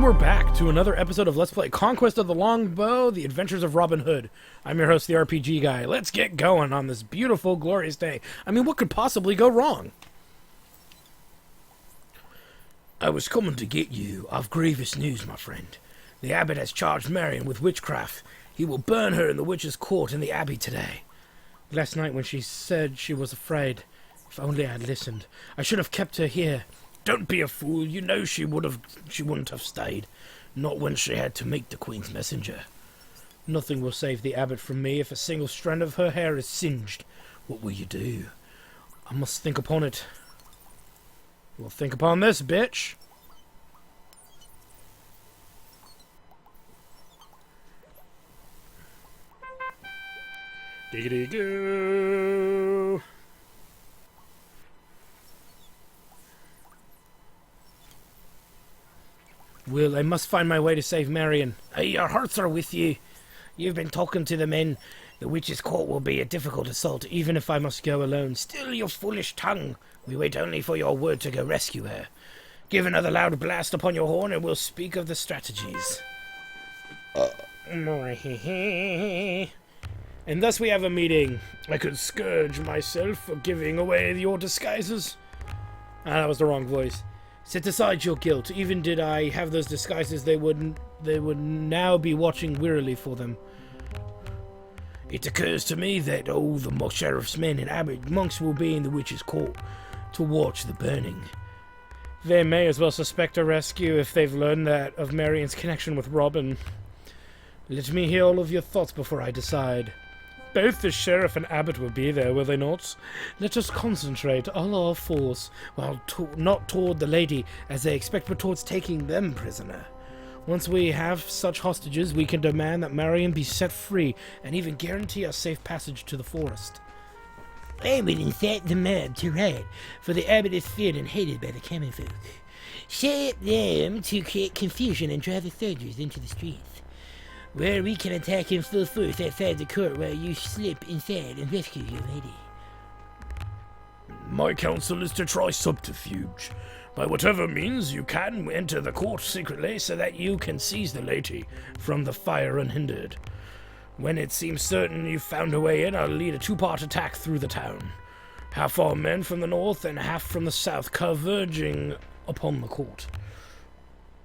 We're back to another episode of Let's Play Conquest of the Longbow, The Adventures of Robin Hood. I'm your host, the RPG Guy. Let's get going on this beautiful, glorious day. I mean, what could possibly go wrong? I was coming to get you. I've grievous news, my friend. The abbot has charged Marian with witchcraft. He will burn her in the witch's court in the abbey today. Last night when she said she was afraid, if only I'd listened. I should have kept her here. Don't be a fool. You know she wouldn't have stayed. Not when she had to meet the Queen's messenger. Nothing will save the abbot from me if a single strand of her hair is singed. What will you do? I must think upon it. Well, think upon this, bitch. Diggity goo. Will, I must find my way to save Marian. Your hearts are with you. You've been talking to the men. The witch's court will be a difficult assault, even if I must go alone. Still your foolish tongue. We wait only for your word to go rescue her. Give another loud blast upon your horn, and we'll speak of the strategies. And thus we have a meeting. I could scourge myself for giving away your disguises. That was the wrong voice. Set aside your guilt. Even did I have those disguises, they would now be watching wearily for them. It occurs to me that all the sheriff's men and abbot monks will be in the witch's court to watch the burning. They may as well suspect a rescue if they've learned that of Marian's connection with Robin. Let me hear all of your thoughts before I decide. Both the sheriff and abbot will be there, will they not? Let us concentrate all our force, while not toward the lady, as they expect, but towards taking them prisoner. Once we have such hostages, we can demand that Marian be set free, and even guarantee a safe passage to the forest. I will incite the mob to riot, for the abbot is feared and hated by the common folk. Set them to create confusion and drive the soldiers into the streets, where we can attack him full force outside the court while you slip inside and rescue your lady. My counsel is to try subterfuge. By whatever means you can, enter the court secretly so that you can seize the lady from the fire unhindered. When it seems certain you've found a way in, I'll lead a two-part attack through the town. Half our men from the north and half from the south converging upon the court.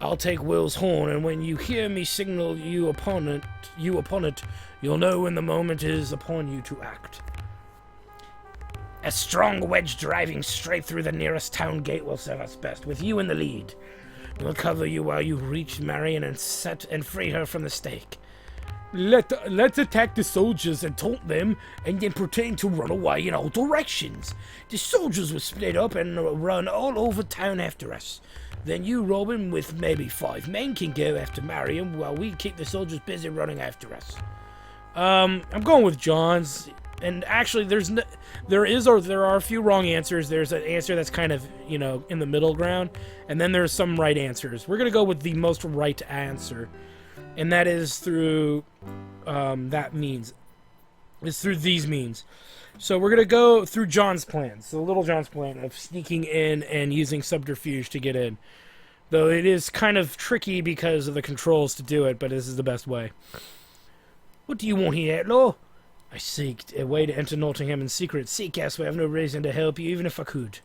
I'll take Will's horn, and when you hear me signal you upon it, you'll know when the moment is upon you to act. A strong wedge driving straight through the nearest town gate will serve us best, with you in the lead. We'll cover you while you reach Marian and set and free her from the stake. Let's attack the soldiers and taunt them, and then pretend to run away in all directions. The soldiers will split up and run all over town after us. Then you, Robin, with maybe 5 men, can go after Marian while we keep the soldiers busy running after us. I'm going with John's, and actually there are a few wrong answers. There's an answer that's kind of, in the middle ground, and then there's some right answers. We're going to go with the most right answer, and that is through through these means. So we're going to go through John's plan. So Little John's plan of sneaking in and using subterfuge to get in. Though it is kind of tricky because of the controls to do it, but this is the best way. What do you want here, outlaw? I seek a way to enter Nottingham in secret. Seek us, we have no reason to help you, even if I could.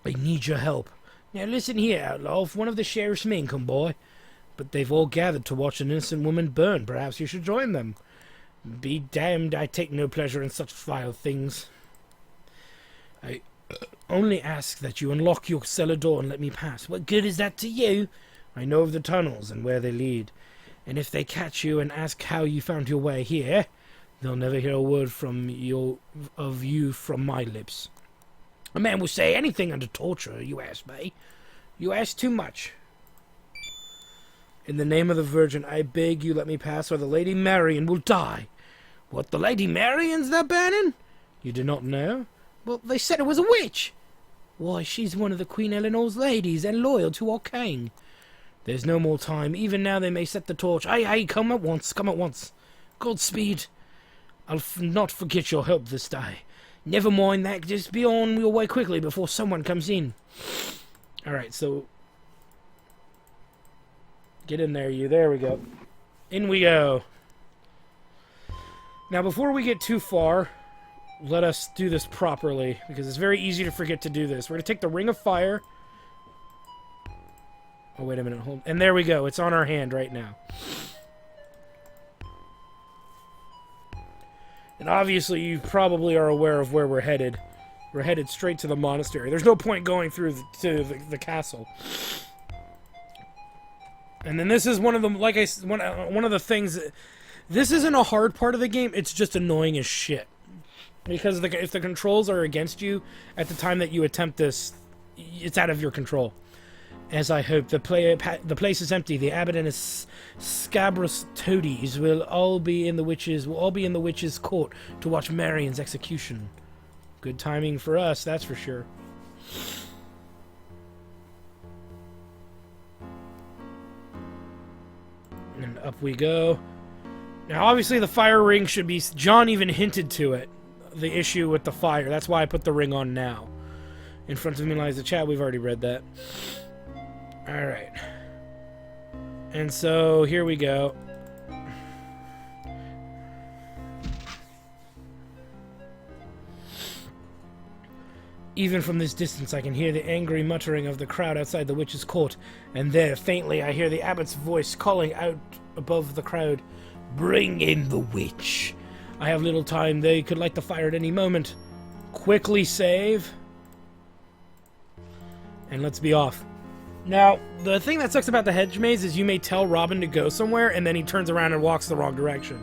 I need your help. Now listen here, outlaw. If one of the sheriff's men come by, but they've all gathered to watch an innocent woman burn, perhaps you should join them. Be damned, I take no pleasure in such vile things. I only ask that you unlock your cellar door and let me pass. What good is that to you? I know of the tunnels and where they lead. And if they catch you and ask how you found your way here, they'll never hear a word of you from my lips. A man will say anything under torture, you ask me. You ask too much. In the name of the Virgin, I beg you let me pass, or the Lady Marian will die. What, the Lady Marian's they're burning? You do not know? Well, they said it was a witch. Why, she's one of the Queen Eleanor's ladies, and loyal to our king. There's no more time. Even now they may set the torch. Aye, come at once, come at once. Godspeed. I'll not forget your help this day. Never mind that, just be on your way quickly before someone comes in. Alright, so... Get in there, you. There we go. In we go. Now, before we get too far, let us do this properly, because it's very easy to forget to do this. We're going to take the Ring of Fire. Oh, wait a minute. Hold. And there we go. It's on our hand right now. And obviously, you probably are aware of where we're headed. We're headed straight to the monastery. There's no point going through the castle. And then this is one of the, like I said, one of the things. This isn't a hard part of the game. It's just annoying as shit. Because if the controls are against you at the time that you attempt this, it's out of your control. As I hope, the place is empty. The abbot and his scabrous toadies will all be in the witch's court to watch Marian's execution. Good timing for us, that's for sure. And up we go. Now, obviously, the fire ring should be... John even hinted to it, the issue with the fire. That's why I put the ring on now. In front of me lies the chat. We've already read that. Alright. And so, here we go. Even from this distance, I can hear the angry muttering of the crowd outside the witch's court. And there, faintly, I hear the abbot's voice calling out above the crowd. Bring in the witch. I have little time. They could light the fire at any moment. Quickly save. And let's be off. Now, the thing that sucks about the hedge maze is you may tell Robin to go somewhere, and then he turns around and walks the wrong direction.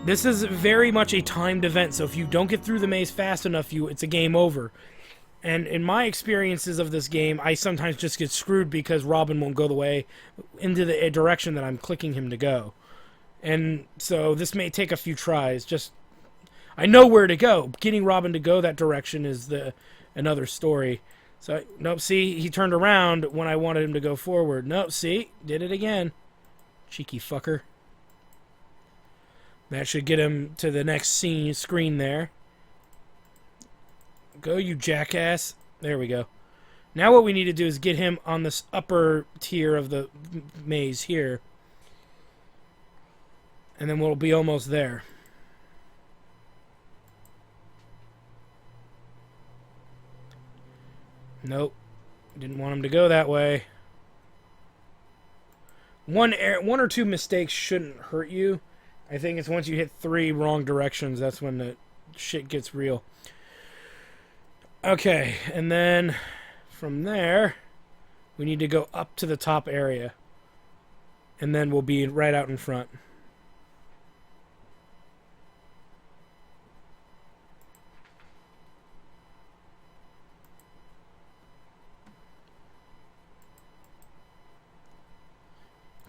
This is very much a timed event, so if you don't get through the maze fast enough, it's a game over. And in my experiences of this game, I sometimes just get screwed because Robin won't go the way into the direction that I'm clicking him to go. And so this may take a few tries. Just, I know where to go. Getting Robin to go that direction is another story. So, nope, see, he turned around when I wanted him to go forward. Nope, see, did it again. Cheeky fucker. That should get him to the next screen there. Go, you jackass. There we go. Now what we need to do is get him on this upper tier of the maze here. And then we'll be almost there. Nope. Didn't want him to go that way. One or two mistakes shouldn't hurt you. I think it's once you hit 3 wrong directions, that's when the shit gets real. Okay, and then from there, we need to go up to the top area. And then we'll be right out in front.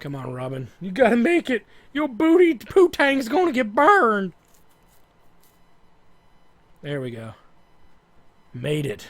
Come on, Robin. You gotta make it. Your booty poo-tang's gonna get burned. There we go. Made it.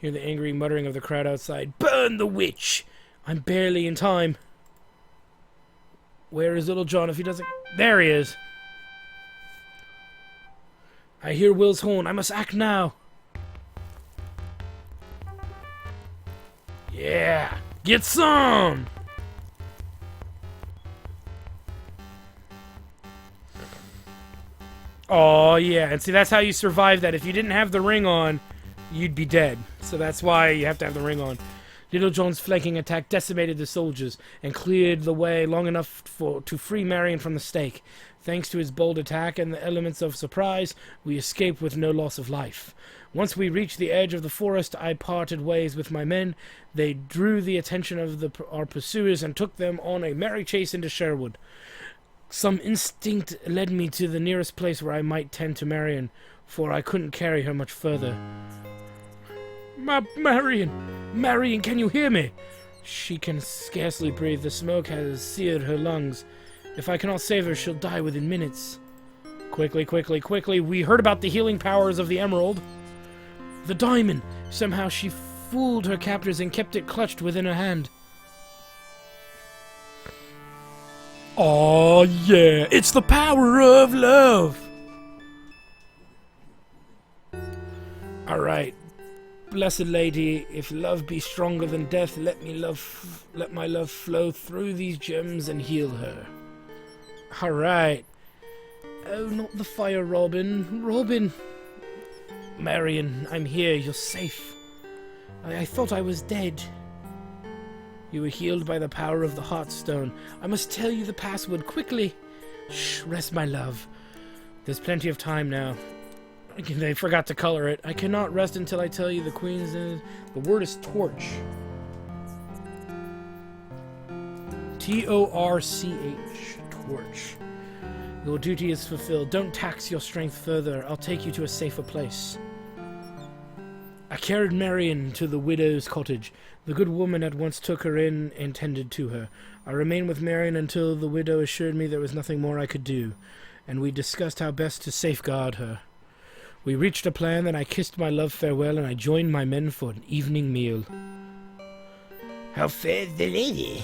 Hear the angry muttering of the crowd outside. Burn the witch! I'm barely in time. Where is Little John if he doesn't... There he is. I hear Will's horn. I must act now. Yeah! Get some! Oh, yeah. And see, that's how you survive that. If you didn't have the ring on, you'd be dead. So that's why you have to have the ring on. Little John's flanking attack decimated the soldiers and cleared the way long enough to free Marian from the stake. Thanks to his bold attack and the elements of surprise, we escaped with no loss of life. Once we reached the edge of the forest, I parted ways with my men. They drew the attention of our pursuers and took them on a merry chase into Sherwood. Some instinct led me to the nearest place where I might tend to Marian, for I couldn't carry her much further. Marian, can you hear me? She can scarcely breathe. The smoke has seared her lungs. If I cannot save her, she'll die within minutes. Quickly, quickly, quickly. We heard about the healing powers of the emerald. The diamond. Somehow she fooled her captors and kept it clutched within her hand. Oh, yeah. It's the power of love. Alright. Blessed lady, if love be stronger than death, let my love flow through these gems and heal her. Alright. Oh, not the fire, Robin. Robin! Marian, I'm here. You're safe. I thought I was dead. You were healed by the power of the Heartstone. I must tell you the password quickly. Shh, rest, my love. There's plenty of time now. They forgot to color it. I cannot rest until I tell you the Queen's... the word is torch. T-O-R-C-H. Torch. Your duty is fulfilled. Don't tax your strength further. I'll take you to a safer place. I carried Marian to the widow's cottage. The good woman at once took her in and tended to her. I remained with Marian until the widow assured me there was nothing more I could do, and we discussed how best to safeguard her. We reached a plan, then I kissed my love farewell, and I joined my men for an evening meal. How fares the lady?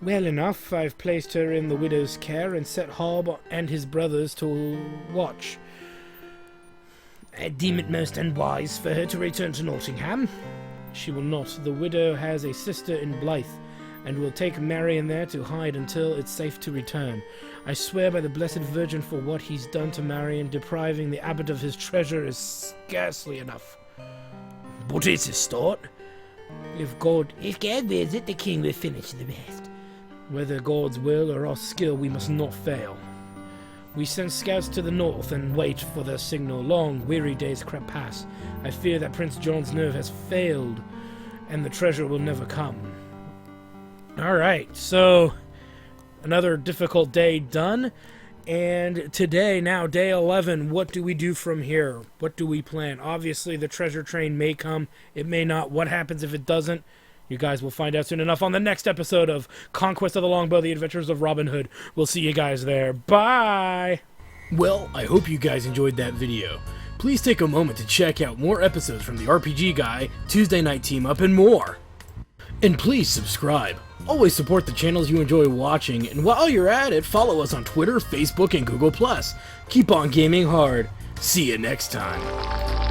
Well enough. I've placed her in the widow's care and set Hob and his brothers to watch. I deem it most unwise for her to return to Nottingham. She will not. The widow has a sister in Blythe, and will take Marian there to hide until it's safe to return. I swear by the Blessed Virgin for what he's done to Marian, depriving the abbot of his treasure is scarcely enough. But it's his thought. If God wills it, the king will finish the rest. Whether God's will or our skill, we must not fail. We send scouts to the north and wait for their signal. Long, weary days crept past. I fear that Prince John's nerve has failed, and the treasure will never come. Alright, so another difficult day done. And today, now day 11, what do we do from here? What do we plan? Obviously, the treasure train may come. It may not. What happens if it doesn't? You guys will find out soon enough on the next episode of Conquest of the Longbow, The Adventures of Robin Hood. We'll see you guys there. Bye! Well, I hope you guys enjoyed that video. Please take a moment to check out more episodes from the RPG Guy, Tuesday Night Team Up, and more. And please subscribe. Always support the channels you enjoy watching, and while you're at it, follow us on Twitter, Facebook, and Google+. Keep on gaming hard. See you next time.